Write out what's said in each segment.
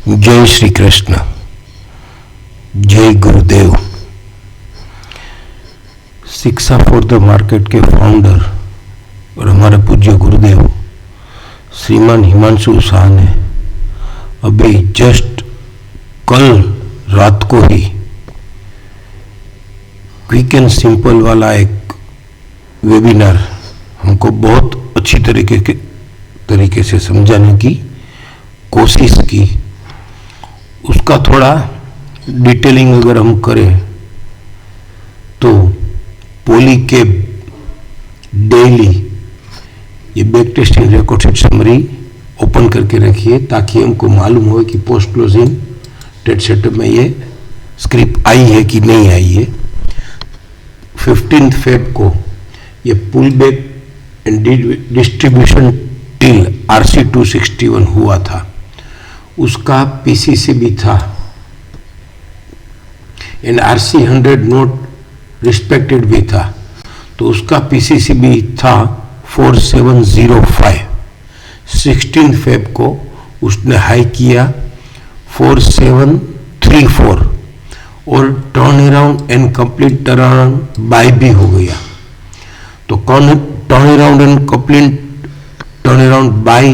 जय श्री कृष्ण, जय गुरुदेव। शिक्षा फॉर द मार्केट के फाउंडर और हमारे पूज्य गुरुदेव श्रीमान हिमांशु शाह ने अभी जस्ट कल रात को ही क्विक एंड सिंपल वाला एक वेबिनार हमको बहुत अच्छी तरीके से समझाने की कोशिश की। उसका थोड़ा डिटेलिंग अगर हम करें तो पॉलीकैब डेली ये back testing recorded summary open करके रखिए ताकि हमको मालूम हो कि पोस्ट क्लोजिंग टेट सेटअप में ये स्क्रिप्ट आई है कि नहीं आई है। 15 फेब को ये pull back and distribution till RC 261 हुआ था, उसका PCC भी था एंड RC 100 नोट रिस्पेक्टेड भी था, तो उसका PCC भी था 4705। 16 फेब को उसने हाई किया 4734 और turn around and complete turn around by भी हो गया। तो turn around and complete turn around by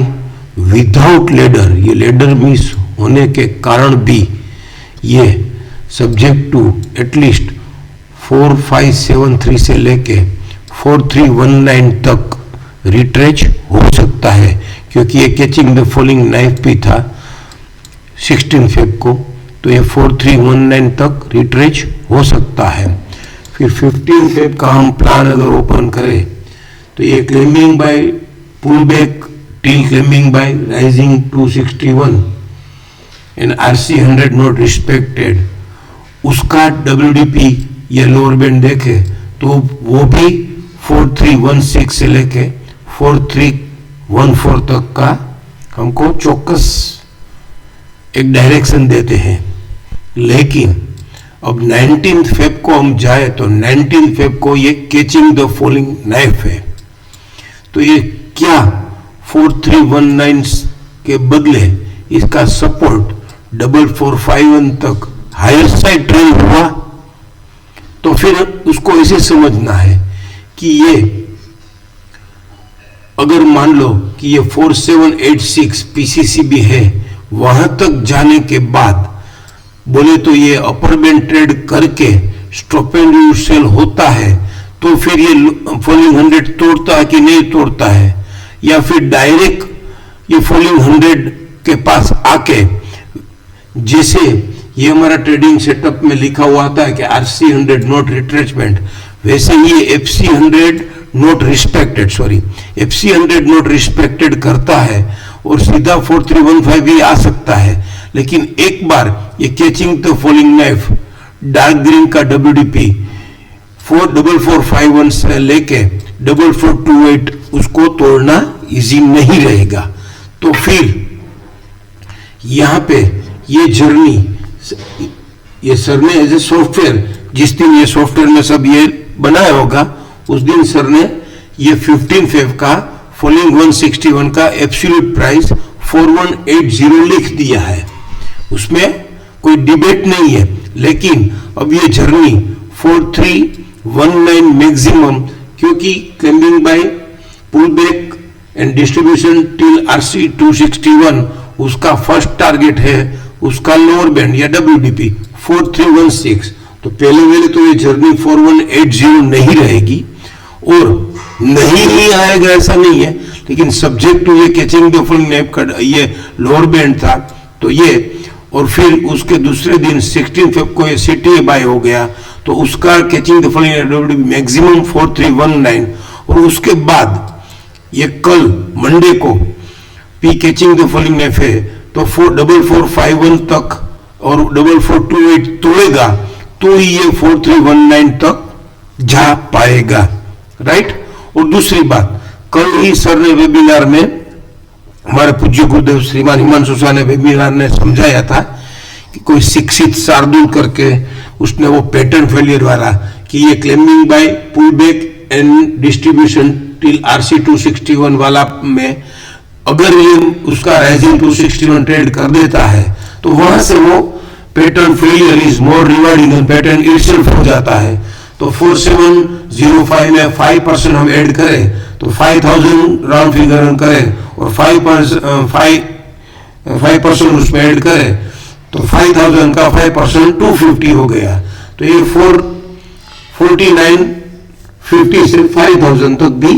without ladder, ये लेडर मिस होने के कारण भी ये सब्जेक्ट टू एटलीस्ट 4573 से लेके 4319 तक रिट्रेच हो सकता है, क्योंकि ये कैचिंग द फॉलिंग नाइफ भी था 16 फेब को, तो ये 4319 तक रिट्रेच हो सकता है। फिर 15 फेब का हम प्लान अगर ओपन करें तो ये claiming by pull back till claiming by rising 261 and RC 100 not respected, उसका WDP या लोअर बैंड देखे तो वो भी 4316 से लेके 4314 तक का हमको चौकस एक डायरेक्शन देते हैं। लेकिन अब 19 फेब को हम जाए तो 19 फेब को ये कैचिंग द फॉलिंग नाइफ है, तो ये क्या 4319 के बदले इसका सपोर्ट 4451 तक हायर साइड ट्रेंड हुआ। तो फिर उसको ऐसे समझना है कि ये अगर मान लो कि ये 4786 PCC भी है, वहां तक जाने के बाद बोले तो ये अपर बैंड ट्रेड करके स्टॉप एंड सेल होता है, तो फिर ये फॉलिंग 100 तोड़ता है कि नहीं तोड़ता है, या फिर डायरेक्ट ये फॉलिंग 100 के पास आके, जैसे ये हमारा ट्रेडिंग सेटअप में लिखा हुआ था कि RC 100 नोट रिट्रेचमेंट, वैसे ही FC 100 note respected FC 100 note respected करता है और सीधा 4315 भी आ सकता है। लेकिन एक बार ये catching the falling knife dark green का WDP 4451 से लेके 4428 उसको तोड़ना इजी नहीं रहेगा। तो फिर यहां पे ये जर्नी, ये सर ने एज ए सॉफ्टवेयर, जिस दिन ये सॉफ्टवेयर में सब ये बनाया होगा उस दिन सर ने ये 15 फेब का फॉलिंग 161 का एब्सोल्यूट प्राइस 4180 लिख दिया है, उसमें कोई डिबेट नहीं है। लेकिन अब ये जर्नी 4319 मैक्सिमम, क्योंकि claiming by pull back and distribution till RC 261 उसका फर्स्ट टारगेट है, उसका लोअर बैंड या WDP 4316, तो पहले तो ये जर्नी 4180 नहीं रहेगी और नहीं आएगा ऐसा नहीं है, लेकिन सब्जेक्ट टू ये कैचिंग द फॉलिंग नाइफ का ये लोअर बैंड था, तो ये और फिर उसके दूसरे दिन 16 फेब को ये CTA बाय हो गया, तो उसका catching the falling WDP maximum 4319, और उसके बाद ये कल मंडे को P catching the falling knife है, तो 4451 तक और 4428 तोड़ेगा तो ही ये 4319 तक जा पाएगा, राइट। और दूसरी बात, कल ही सर ने वेबिनार में, हमारे पूज्य गुरुदेव श्रीमान हिमांशु शाह ने वेबिनार ने समझाया था कि कोई शिक्षित शार्दुल करके उसने वो पैटर्न फेलियर वाला कि ये claiming by pull back and distribution till RC 261 वाला में अगर ये उसका राइजिंग 261 ट्रेड कर देता है तो वहां से वो pattern failure is more rewarding than pattern itself हो जाता है। तो 4705 में 5% हम ऐड करें तो 5000 राउंड फिगर हम करें और 5% उसमें ऐड करें तो 5000 का 5% 250 हो गया। तो ये 4950 से 5000 तक भी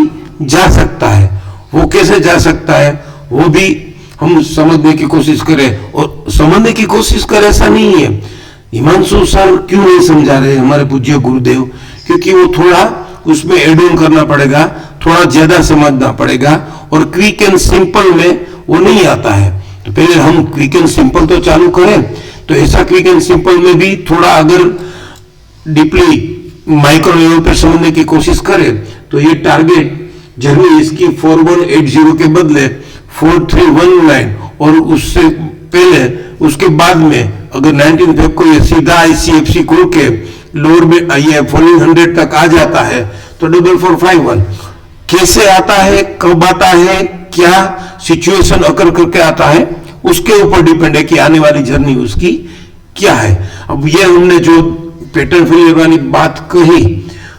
जा सकता है। वो कैसे जा सकता है वो भी हम समझने की कोशिश करें, और समझने की कोशिश करें ऐसा नहीं है। हिमांशु सर क्यों नहीं समझा रहे हमारे पूज्य गुरुदेव, क्योंकि वो थोड़ा उसमें एड ऑन करना पड़ेगा, थोड़ा ज्यादा समझना पड़ेगा, और क्विक एंड सिंपल में वो नहीं आता है। तो पहले हम क्विक एंड सिंपल तो चालू करें, तो ऐसा क्विक एंड सिंपल में भी थोड़ा अगर डीपली माइक्रो लेवल पर समझने की कोशिश करें तो ये टारगेट जर्नी इसकी 4180 के बदले 4319 और उससे पहले उसके बाद में अगर 19 फेब को ये सीधा आईसीएफसी खोल के लोअर में ये फॉलोइंग 100 तक आ जाता है तो 4451 कैसे आता है, कब आता है, क्या सिचुएशन अकर करके आता है, उसके ऊपर डिपेंड है कि आने वाली जर्नी उसकी क्या है। अब ये हमने जो पैटर्न फेलियर वाली बात कही,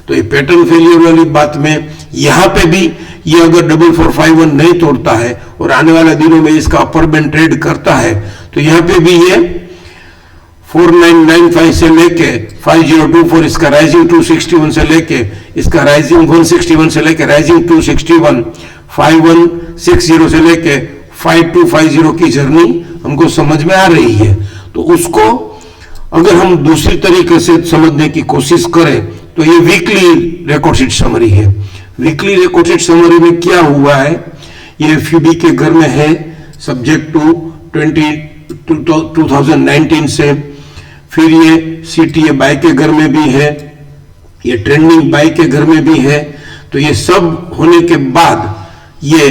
तो ये पैटर्न फेलियर वाली बात में यहां पे भी ये अगर 4451 नहीं तोड़ता है और आने वाले दिनों में इसका अपर बैंड ट्रेड करता है तो यहां पे भी ये 4995 से लेके 5024 इसका राइजिंग 261 से लेके इसका राइजिंग 161 से लेके राइजिंग 261 5160 से लेके 5250 की जर्नी हमको समझ में आ रही है। तो उसको अगर हम दूसरी तरीके से समझने की कोशिश करें तो ये वीकली रिकॉर्ड शीट समरी है। वीकली रिकॉर्ड शीट समरी में क्या हुआ है, ये एफयूबी के घर में है सब्जेक्ट टू 2019 से, फिर ये सीटीए बाई के घर में भी है, ये ट्रेंडिंग बाई के घर में भी है। तो ये सब होने के बाद ये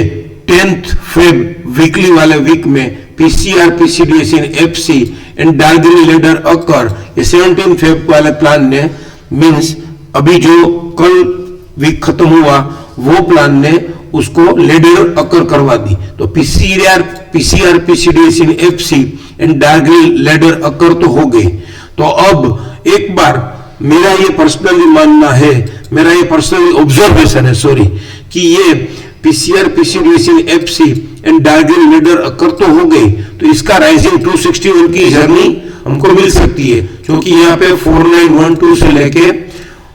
10th फेब वीकली वाले वीक में PCR PCDS in FC and diagonal ladder occur, ये 17 फेब वाले प्लान ने मींस अभी जो कल वीक खत्म हुआ वो प्लान ने उसको लेडर अकर करवा दी। तो PCR PCDS in FC and diagonal ladder occur तो हो गए। तो अब एक बार मेरा ये पर्सनली मानना है, मेरा ये पर्सनली ऑब्जर्वेशन है सॉरी, कि ये PCR PCDS in FC and diagonal ladder occur तो हो गई, तो इसका राइजिंग 261 की जर्नी हमको मिल सकती है, क्योंकि यहाँ पे 4912 से लेके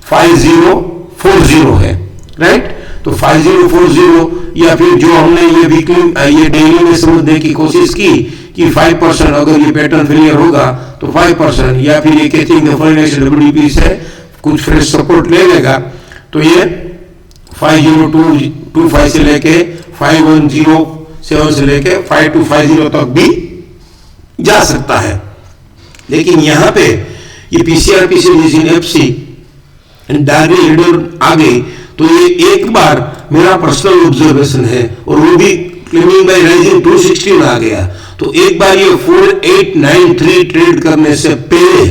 5040 है, राइट। तो 5040 या फिर जो हमने ये वीकली ये डेली में समझने की कोशिश की कि 5% अगर ये पैटर्न फेलियर होगा तो 5%, या फिर ये कैचिंग द फॉरेन डब्ल्यूडीपी से कुछ फ्रेश सपोर्ट ले लेगा तो ये 5025 से लेके 5107 से लेके 5250 तक भी जा सकता है। लेकिन यहां पे ये PCR PCDS in FC and diagonal ladder आ गई, तो ये एक बार मेरा पर्सनल ऑब्जर्वेशन है, और वो भी क्लेमिंग बाय राइजिंग 260 में आ गया। तो एक बार ये 4893 ट्रेड करने से पहले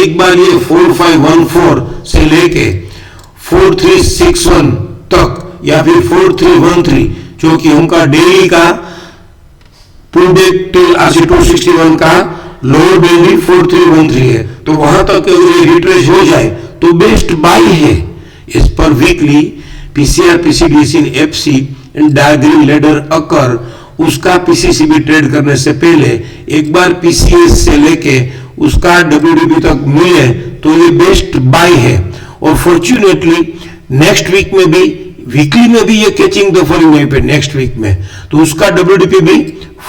एक बार ये 4514 से लेके 4361 तक या फिर 4313 जो कि उनका डेली का पुल बैक टिल आरसी 261 का लोअर बैंड भी 4313 है। तो वहां तक अगर ये रिट्रेस हो जाए तो बेस्ट बाय है। इस पर weekly PCR PCDS in FC and diagonal ladder occur, उसका पीसीसीबी ट्रेड करने से पहले एक बार पीसीएस से लेके उसका डब्ल्यूडीपी तक मिले तो ये बेस्ट बाय है। और फॉर्चुनेटली नेक्स्ट वीक में भी, वीकली में भी ये कैचिंग द फॉलोइंग वहीं पे नेक्स्ट वीक में, तो उसका डब्ल्यूडीपी भी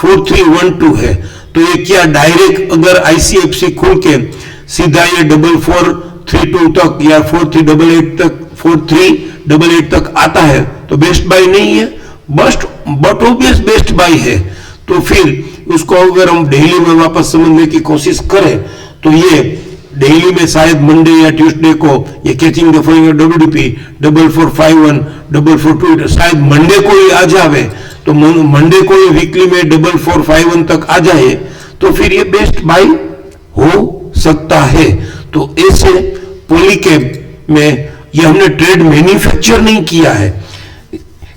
4312 है। तो ये क्या डायरेक्ट अगर आईसीएफसी खोल के सीधा ये 4432 तक या 4388 तक आता है तो बेस्ट बाय नहीं है, बट ऑब्वियस बेस्ट बाय है। तो फिर उसको अगर हम डेली में वापस समझने की कोशिश करें तो ये डेली में शायद मंडे या ट्यूसडे को ये कैचिंग द फॉलोइंग डब्ल्यूडीपी 4451 4442 शायद मंडे को ही आ जावे, तो मंडे को ये वीकली में 4451 तक आ जाए तो फिर ये बेस्ट बाय हो सकता है। तो ऐसे पॉलीकैप में ये हमने ट्रेड मैन्युफैक्चर नहीं किया है,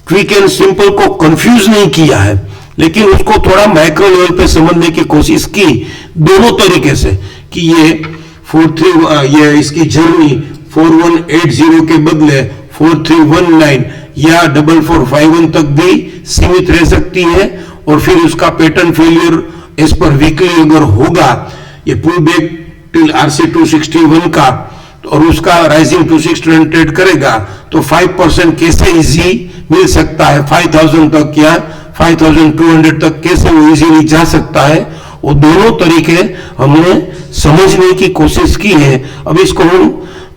क्विक एंड सिंपल को कंफ्यूज नहीं किया है, लेकिन उसको थोड़ा माइक्रो लेवल पे समझने की कोशिश की दोनों तरीके से कि ये इसकी जर्नी 4180 के बदले 4319 या 4451 तक भी सीमित रह सकती है, और फिर उसका पैटर्न फेलियर एज पर वीकली अगर होगा ये पुल बैक टिल RC 261 का और उसका राइजिंग 2600 करेगा तो 5% कैसे इजी मिल सकता है 5000 तक या 5200 तक कैसे वो इजीली जा सकता है, वो दोनों तरीके हमने समझने की कोशिश की है। अब इसको हम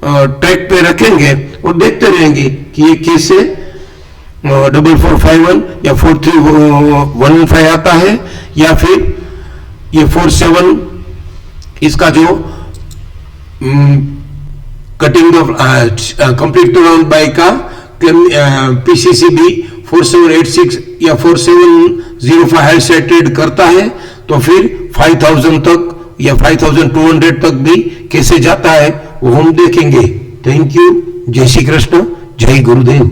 ट्रैक पे रखेंगे और देखते रहेंगे कि ये कैसे 4451 या 4315 आता है, या फिर ये 47 इसका जो cutting complete to round by का PCCB 4786 या 4705 हाई से ट्रेड करता है तो फिर 5000 तक या 5200 तक भी कैसे जाता है वो हम देखेंगे। Thank you. जय श्री कृष्ण, जय गुरुदेव।